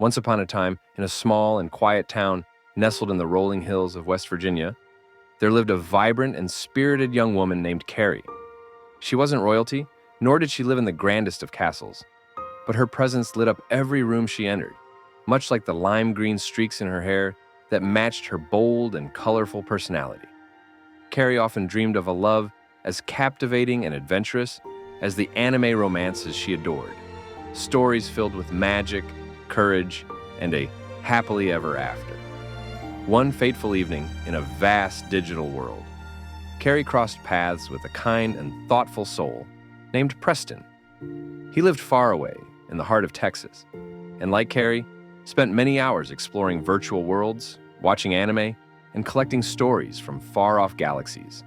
Once upon a time, in a small and quiet town nestled in the rolling hills of West Virginia, there lived a vibrant and spirited young woman named Carrie. She wasn't royalty, nor did she live in the grandest of castles, but her presence lit up every room she entered, much like the lime green streaks in her hair that matched her bold and colorful personality. Carrie often dreamed of a love as captivating and adventurous as the anime romances she adored, stories filled with magic, courage, and a happily ever after. One fateful evening in a vast digital world, Carrie crossed paths with a kind and thoughtful soul named Preston. He lived far away in the heart of Texas, and like Carrie, spent many hours exploring virtual worlds, watching anime, and collecting stories from far-off galaxies.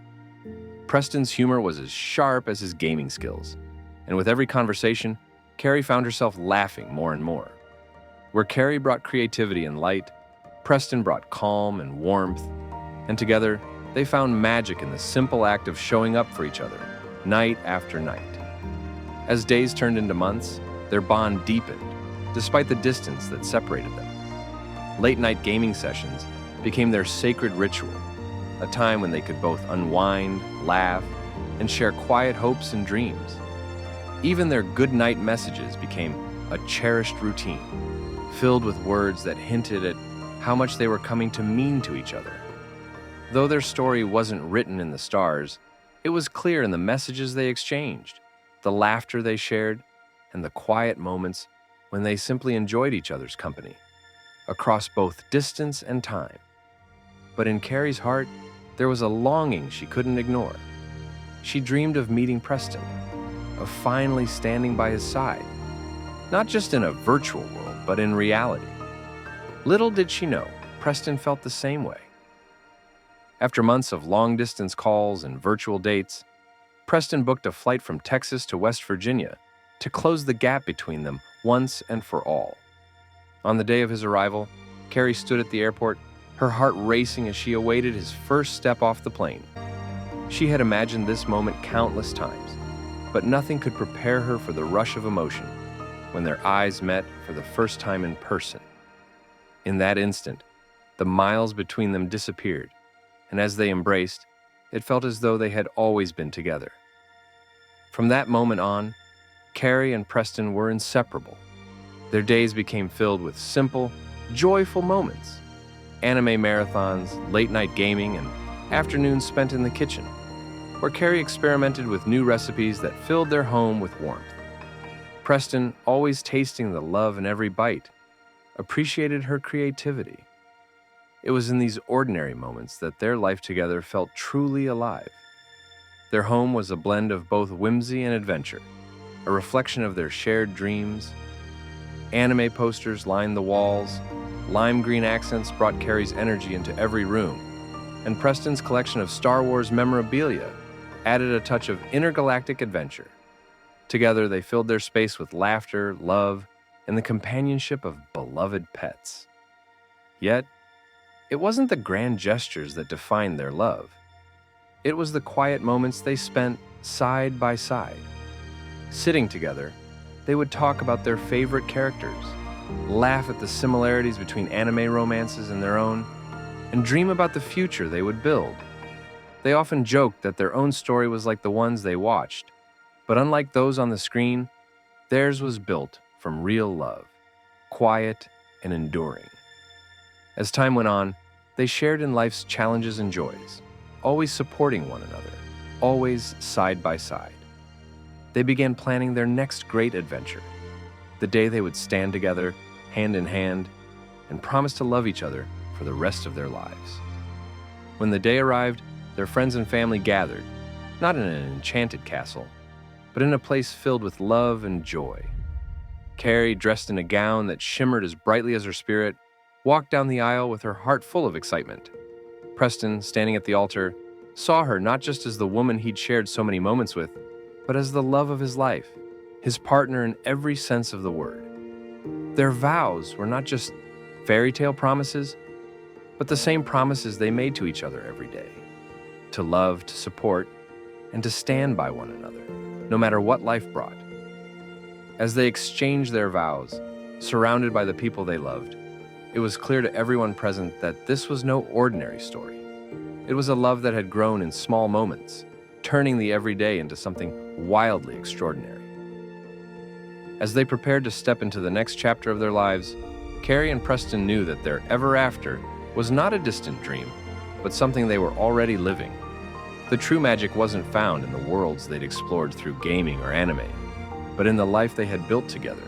Preston's humor was as sharp as his gaming skills, and with every conversation, Carrie found herself laughing more and more. Where Carrie brought creativity and light, Preston brought calm and warmth, and together, they found magic in the simple act of showing up for each other, night after night. As days turned into months, their bond deepened, despite the distance that separated them. Late-night gaming sessions became their sacred ritual, a time when they could both unwind, laugh, and share quiet hopes and dreams. Even their good-night messages became a cherished routine, filled with words that hinted at how much they were coming to mean to each other. Though their story wasn't written in the stars, it was clear in the messages they exchanged, the laughter they shared, and the quiet moments when they simply enjoyed each other's company, across both distance and time. But in Carrie's heart, there was a longing she couldn't ignore. She dreamed of meeting Preston, of finally standing by his side, not just in a virtual world, but in reality. Little did she know, Preston felt the same way. After months of long-distance calls and virtual dates, Preston booked a flight from Texas to West Virginia to close the gap between them once and for all. On the day of his arrival, Carrie stood at the airport, her heart racing as she awaited his first step off the plane. She had imagined this moment countless times, but nothing could prepare her for the rush of emotion when their eyes met for the first time in person. In that instant, the miles between them disappeared, and as they embraced, it felt as though they had always been together. From that moment on, Carrie and Preston were inseparable. Their days became filled with simple, joyful moments. Anime marathons, late-night gaming, and afternoons spent in the kitchen, where Carrie experimented with new recipes that filled their home with warmth. Preston, always tasting the love in every bite, appreciated her creativity. It was in these ordinary moments that their life together felt truly alive. Their home was a blend of both whimsy and adventure, a reflection of their shared dreams. Anime posters lined the walls, lime green accents brought Carrie's energy into every room, and Preston's collection of Star Wars memorabilia added a touch of intergalactic adventure. Together, they filled their space with laughter, love, and the companionship of beloved pets. Yet, it wasn't the grand gestures that defined their love. It was the quiet moments they spent side by side. Sitting together, they would talk about their favorite characters, laugh at the similarities between anime romances and their own, and dream about the future they would build. They often joked that their own story was like the ones they watched, but unlike those on the screen, theirs was built from real love, quiet and enduring. As time went on, they shared in life's challenges and joys, always supporting one another, always side by side. They began planning their next great adventure, the day they would stand together, hand in hand, and promise to love each other for the rest of their lives. When the day arrived, their friends and family gathered, not in an enchanted castle, but in a place filled with love and joy. Carrie, dressed in a gown that shimmered as brightly as her spirit, walked down the aisle with her heart full of excitement. Preston, standing at the altar, saw her not just as the woman he'd shared so many moments with, but as the love of his life, his partner in every sense of the word. Their vows were not just fairy tale promises, but the same promises they made to each other every day: to love, to support, and to stand by one another, no matter what life brought. As they exchanged their vows, surrounded by the people they loved. It was clear to everyone present that this was no ordinary story. It was a love that had grown in small moments, turning the everyday into something wildly extraordinary. As they prepared to step into the next chapter of their lives, Carrie and Preston knew that their ever after was not a distant dream, but something they were already living. The true magic wasn't found in the worlds they'd explored through gaming or anime, but in the life they had built together,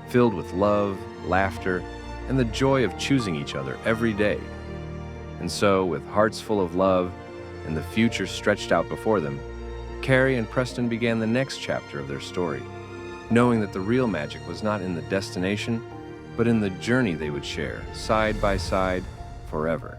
filled with love, laughter, and the joy of choosing each other every day. And so, with hearts full of love and the future stretched out before them, Carrie and Preston began the next chapter of their story, knowing that the real magic was not in the destination, but in the journey they would share, side by side, forever.